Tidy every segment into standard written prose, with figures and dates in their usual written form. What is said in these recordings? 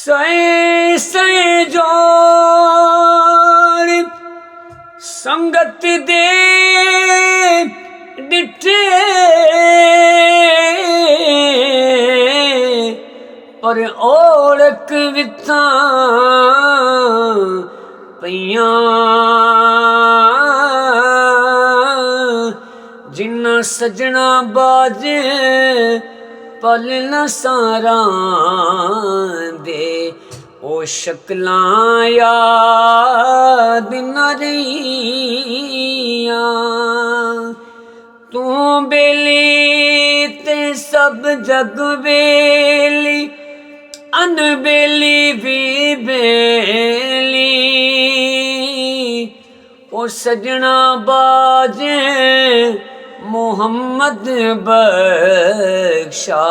सए सए जोड़ संगत दे डिठे पर ओढ़क विथा पईयां जिन्ना सजना बाजे पल न सारां दे ओ शक्लां याद न रहियां। तू बेली ते सब जग बेली अनबेली भी बेली ओ सजना बाजे मोहम्मद बख्शा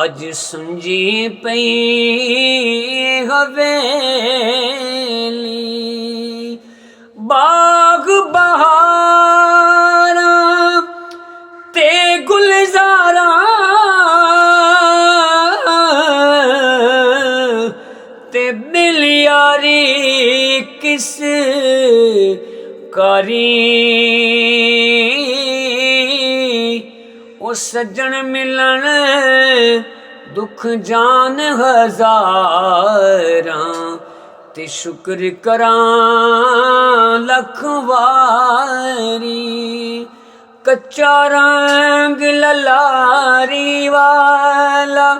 अज सुंजी पई हवेली। बाग बहारा ते गुलजारा ते बिलियारी किस करी ओ सज्जन मिलन दुख जान हजारां ते शुक्र करां लख वारी। कच्चा रंग ललारी वाला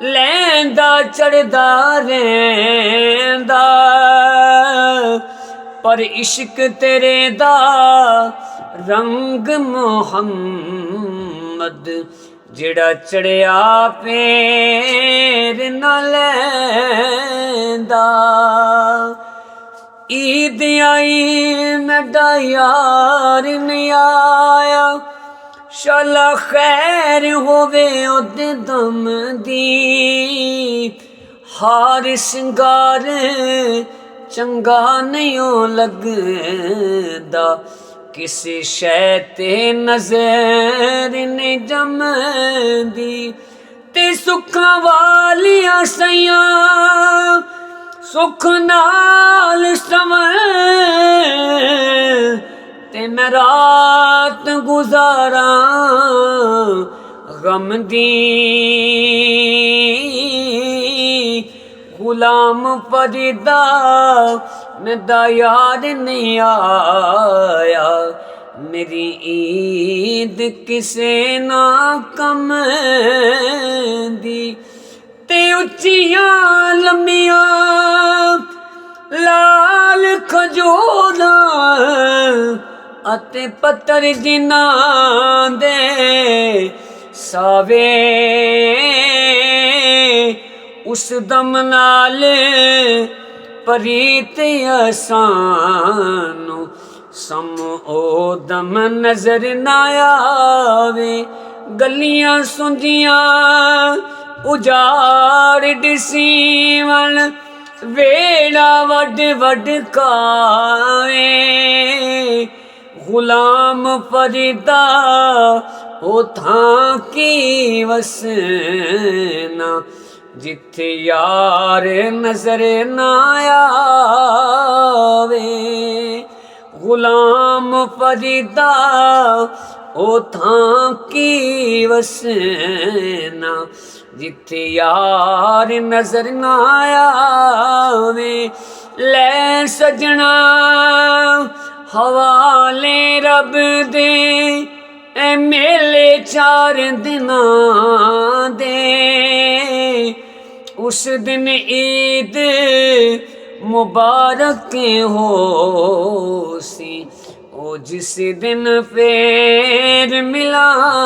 लैंदा चढ़दा रैंदा पर इश्क तेरे दा रंग मोहम्मद जेड़ा चढ़िया पैर न लैंदा। ईद आई मेरा यार नहीं आया शाला खैर होवे ओदे दम दी। हार सिंगार चंगा नहीं लगदा किसी शै ते नजर ने जमदी। ते सुखां वालियां सैयां सुख नाल सवन ते मैं रात गुजारा गम दी। गुलाम फरीदा मेरा यार नहीं आया मेरी ईद किसे ना कम दी। ते उच्चियां लम्मियां लाल खजूरा अते पत्तर जिन्हां दे सावे उस दम नाल परीत असानू सम ओ दम नजर ना आवे। गलियां सुंजियां उजाड़ दिसीवन वेड़ा वड वड कावे। गुलाम फरीदा ओ थां की वसना जिथे यार नजर ना आवे। गुलाम फरीदा ओ थां की वसना जिथे यार नजर ना आवे। लै सजना हवाले रब दे ए मेले 4 दिनां दे। उस दिन ईद मुबारक हो सी ओ जिस दिन फिर मिलांगे।